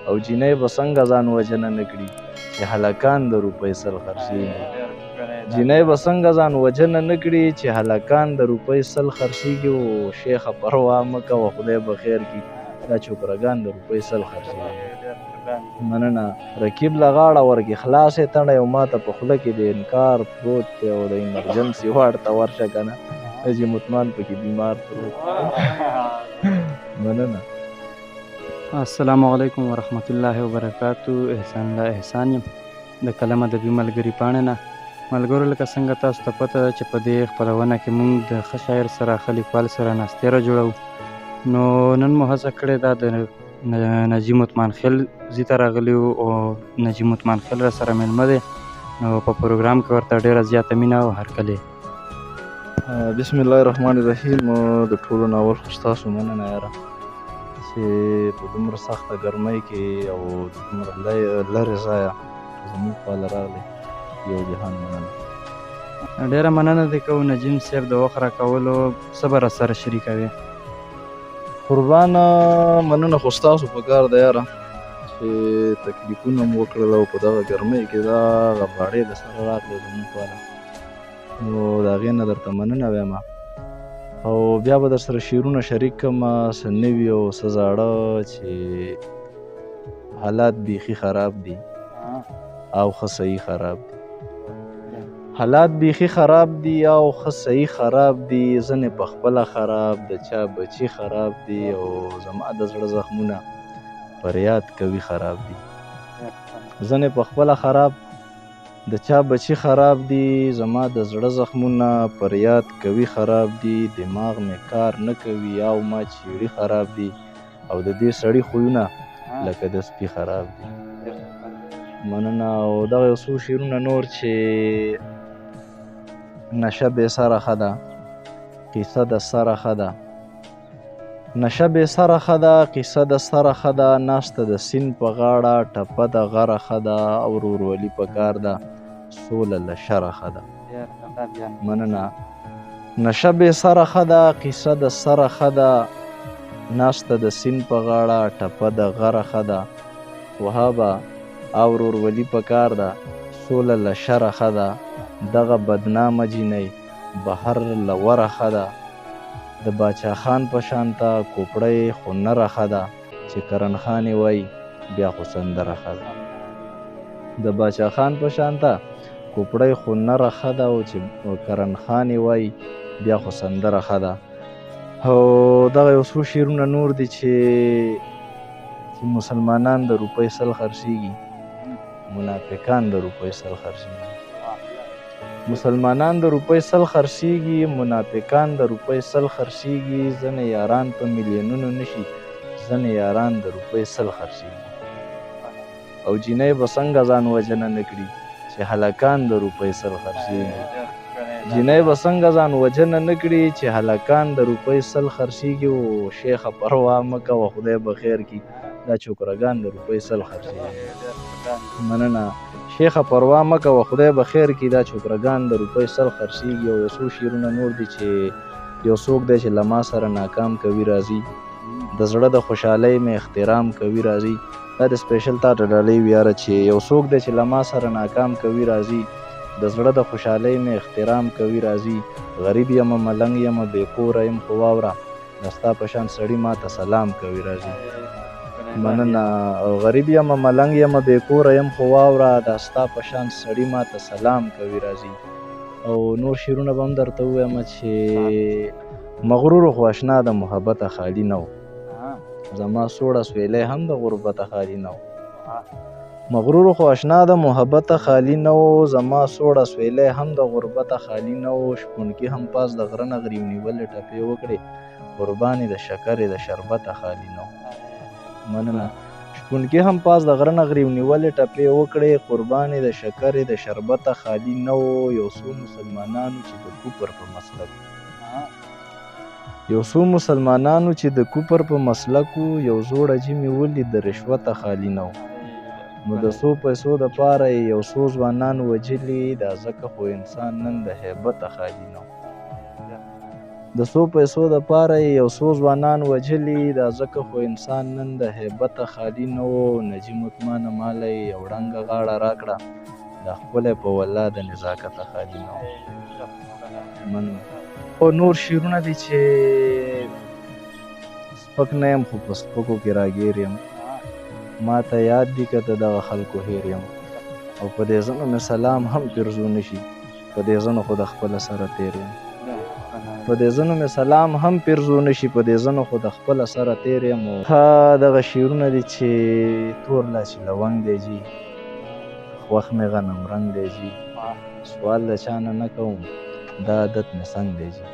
او جینۍ به څنګه ځان وژنه نه کړي چې هلکان د روپۍ سل خرڅېږي. جینۍ به څنګه ځان وژنه نه کړي چې هلکان د روپۍ سل خرڅېږي. او شیخه پروا مه کوه، خدای به خیر کړي، دا چوکرهګان د روپۍ سل خرڅېږي. مننه. رقیب له غاړه ورکې خلاصې تڼۍ او ما ته په خوله کې د انکار پروت دی او د ایمرجنسي وارډ ته ورشه که نه، حاجي مطمان پکې بیمار پروت مننه. السلام علیکم ورحمت الله وبرکاتو. احسان الله احسان یم د کلمه ادبي ملګري پاڼې نه. ملګرو لکه څنګه تاسو ته پته ده چې په دې خپرونه کې موږ د ښه شاعر سره ښه لیکوال سره ناستېره جوړوو. نو نن مو هڅه کړې ده د نجیم عثمان خیل ځي ته راغلي وو او نجیم عثمان خیل را سره میلمه دی، نو په پروګرام کې ورته ډېره زیاته مینه او هرکلی. بسم الله الرحمن الرحیم. د ټولو نه اول خو ستاسو مننه یاره چې په دومره سخته ګرمۍ کې او دومره لرې ځایه زموږ خواله راغلی. یو جهان مننه. ډېره مننه دې کوو نجیم صاحب د وخت راکولو. څه به را سره شریکوې؟ قربانه مننه خو ستاسو په کار ده یاره چې تکلیفونه مو وکړل او په دغه ګرمۍ کې دغه باړې د سره راغلې زموږ خواله، نو د هغې نه درته مننه وایم. او بیا به در سره شعرونه شریک کړم، څه نوي او څه زاړه چې حالات بیخي خراب دي او ښه صحیح خراب دي. حالات بیخي خراب دي او ښه صحیح خراب دي. ځنې په خپله خراب، د چا بچي خراب دي او زما د زړه زخمونه پر یاد کوي خراب دي. ځنې په خپله خراب، د چا بچي خراب دي. زما د زړه زخمونه پر یاد کوي خراب دي. دماغ مې کار نه کوي او ما چیړي خراب دي او د دې سړي خویونه لکه د سپي خراب دي. مننه. او دغه یو څو شعرونه نور چې نشه بې سره ښه ده، قیصه د سره ښه ده. نشه بې سره ښه ده، قیصه د سره ښه ده. ناسته د سیند په غاړه، ټپه د غره ښه ده. او ورورولي په کار ده، سوله له شره ښه ده. مننه. نشه بې سره ښه ده، قیصه د سره ښه ده. ناسته د سیند په غاړه، ټپه د غره ښه ده. وهابه او ورورولي په کار ده، سوله له شره ښه ده. دغه بدنامه جینۍ بهر له وره ښه ده. د باچا خان په شانته کوپړۍ خو نره ښه ده. چې کرن خان یې وایي بیا خو سندره ښه ده. د باچا خان په شانته کوپړۍ خو نره ښه ده او چې کرن خان یې وایي بیا خو سندره ښه ده. او دغه یو څو شعرونه نور دي چې مسلمانان د روپۍ سل خرڅېږي، منافقان د روپۍ سل خرڅېږي. مسلمانان د روپۍ سل خرڅېږي، منافقان د روپۍ سل خرڅېږي. ځنې یاران په میلیونونو نشي، ځنې یاران د روپۍ سل خرڅېږي. او جینۍ به څنګه ځان وژنه نه کړي چې هلکان د روپۍ سل خرڅېږي. جینۍ به څنګه ځان وژنه نه کړي چې هلکان د روپۍ سل خرڅېږي. او شیخه پروا مه کوه، خدای به خیر کړي، دا چوکرهګان د روپۍ سل خرڅېږي. مننه. شیخه پروا مه کوه، خدای به خیر کړي، دا چوکرهګان د روپۍ سل خرڅېږي. او یو څو شعرونه نور دي چې یو څوک دی چې له ما سره ناکام کوي راځي، د زړه د خوشحالۍ مې احترام کوي راځي. دا د سپیشل تا ته ډالۍ وي یاره چې یو څوک دی چې له ما سره ناکام کوي راځي، د زړه د خوشحالۍ مې احترام کوي راځي. غریب یم ملنګ یم بې کوره یم خو واوره، د ستا په شان سړي ما ته سلام کوي راځي. مننه. او غریب یم ملنګ یم بې کوره یم خو واوره، د ستا په شان سړي ما ته سلام کوي راځي. او نور شعرونه به هم درته ووایم چې مغرور خو اشنا د محبته خالي نه و، زما سوړه سویلی هم د غربته خالي نه و. مغرور خو اشنا د محبته خالي نه و، زما سوړه سویلی هم د غربته خالي نه و. شپونکي هم پاس د غره نه غري ونیولې ټپې وکړې، قربانې د شکرې د شربته خالي نه و. مننه. شپونکي هم پاس د غره نه غري ونیولې ټپې وکړې، قربانې د شکرې د شربته خالي نه و. یو څو مسلمانانو چې د کفر په مسلک یو څو مسلمانانو چې د کفر په مسلکو، یو زوړ اجي مې ولید د رشوته خالي نه و. نو د څو پیسو دپاره یې یو څو ځوانان وجلي، دا ځکه خو انسان نن د هیبته خالي نه و. د څو پیسو دپاره یې یو څو ځوانان وژلي، دا ځکه خو انسان نن د هیبته خالي نه و. نجیب عثمانه ماله یې یو ړنګه غاړه راکړه، دا ښکلی په والله د نزاکته خالي نه و. او نور شعرونه دي چې سپک نه یم خو په سپکو کې راګیر یم. ما ته یاد دي که د دغه خلکو هیر یم، او په دې ځنو مې سلام هم پرزو نشي، په دې ځنو خو د خپله سره تیر یم. په دې ځنو مې سلام هم پرزو نشي، په دې ځنو خو د خپله سره تیر یم. دغه شعرونه دي چې تور لا چې لونګ دی جي، خوښ مې غنم رنګ دی جي، سوال د چا نه کوم دا عادت مې څنګ دی جي.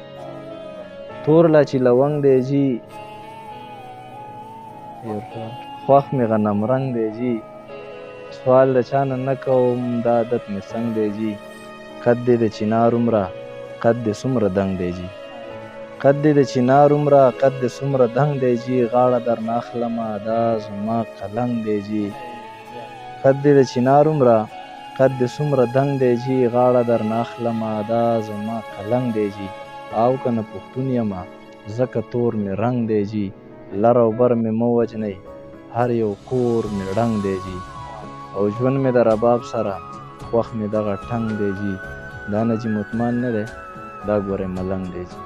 تور لا چې لونګ دی جي، خوښ مې غنم رنګ دی جي، سوال د چا نه کوم دا عادت مې څنګ دی جي. قد دې د چنار عمره قد دې څومره دنګ دی جي، قد دې د چنار عمره قد دې څومره دنګ دی جي، غاړه درنه اخلمه دا زما قلنګ دی جي. قد دې د چنار عمره قد دې څومره دنګ دی جي، غاړه درنه اخلمه دا زما قلنګ دی جي. او که نه پښتون یمه ځکه تور مې رنګ دی جي، لر او بر مې مه وجنئ هر یو کور مې ړنګ دی جي. او ژوند مې د رباب سره خوښ مې دغه ټنګ دی جي. دا نجیب عثمان نه دی، دا ګورئ ملنګ دی جي.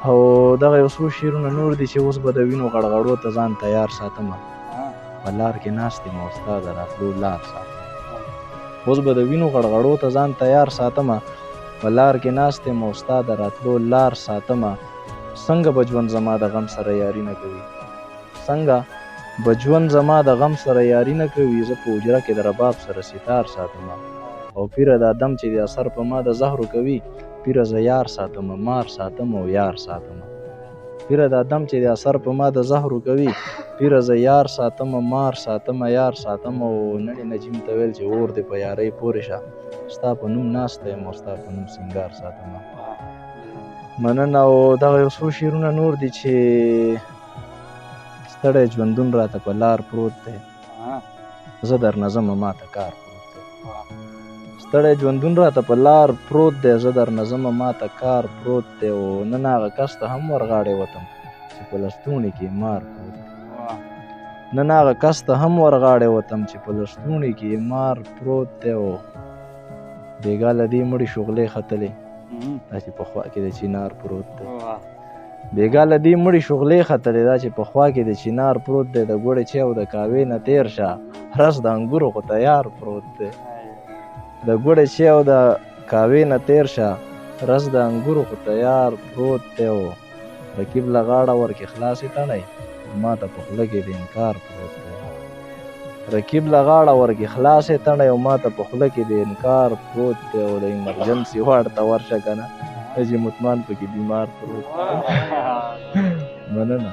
او دغه یو څو شعرونه نور دي چې اوس به د وینو غړغړو ته ځان تیار ساتمه، په لار کې ناست یم او ستا د راتلو لار ساتمه. اوس به د وینو غړغړو ته ځان تیار ساتمه، په لار کې ناست یم او ستا د راتلو لار ساتمه. څنګه به ژوند زما د غم سره یاري نه کوي، څنګه به ژوند زما د غم سره یاري نه کوي. زه په حجره کې د رباب سره ستار ساتمه، او پیره دا دم چې د اثر په ما د زهرو کوي، پیره زه یار ساتمه مار ساتم او یار ساتمه. پیره دا دم چې د اثر په ما د زهرو کوي، پیره زه یار ساتمه مار ساتمه یار ساتمه. او نړۍ نجیم ته ویل چې اور دې په یارۍ پورې شه، ستا په نوم ناسته یم او ستا په نوم سینګار ساتمه. مننه. او دغه یو څو شعرونه نور دي چې ستړی ژوندون راته په لار پروت دی، زه درنه ځمه ماته کار پروت دی. ستړی ژوندون راته په لار پروت دی، زه درنه ځمه ماته کار پروت دی. او نن هغه کس ته هم ورغاړې وتم چې په لستوڼي کې مار پروت دی. نن هغه کس ته هم ورغاړې وتم چې په لستوڼي کې مار پروت دی. او بېګا له دې مړې شغلې ختلې دا چې په خوا کې د چینار پروت دی. بېګا له دې مړې شغلې ختلې دا چې په خوا کې د چینار پروت دی. د ګوړې چای او د کاوې نه تېر شه، رس د انګورو خو تیار پروت دی. د ګوړې چای او د کاوې نه تېر شه، رس د انګورو خو تیار پروت دی. او رقیب له غاړه ورکې خلاصې تڼۍ، ما ته په خوله کې د انکار پروت دی. رقیب له غاړه ورکې خلاصې تڼۍ او ما ته په خوله کې د انکار پروت دی. او د ایمرجنسي وارډ ته ورشه که نه، نجیب عثمان پکې بیمار پروت دی. مننه.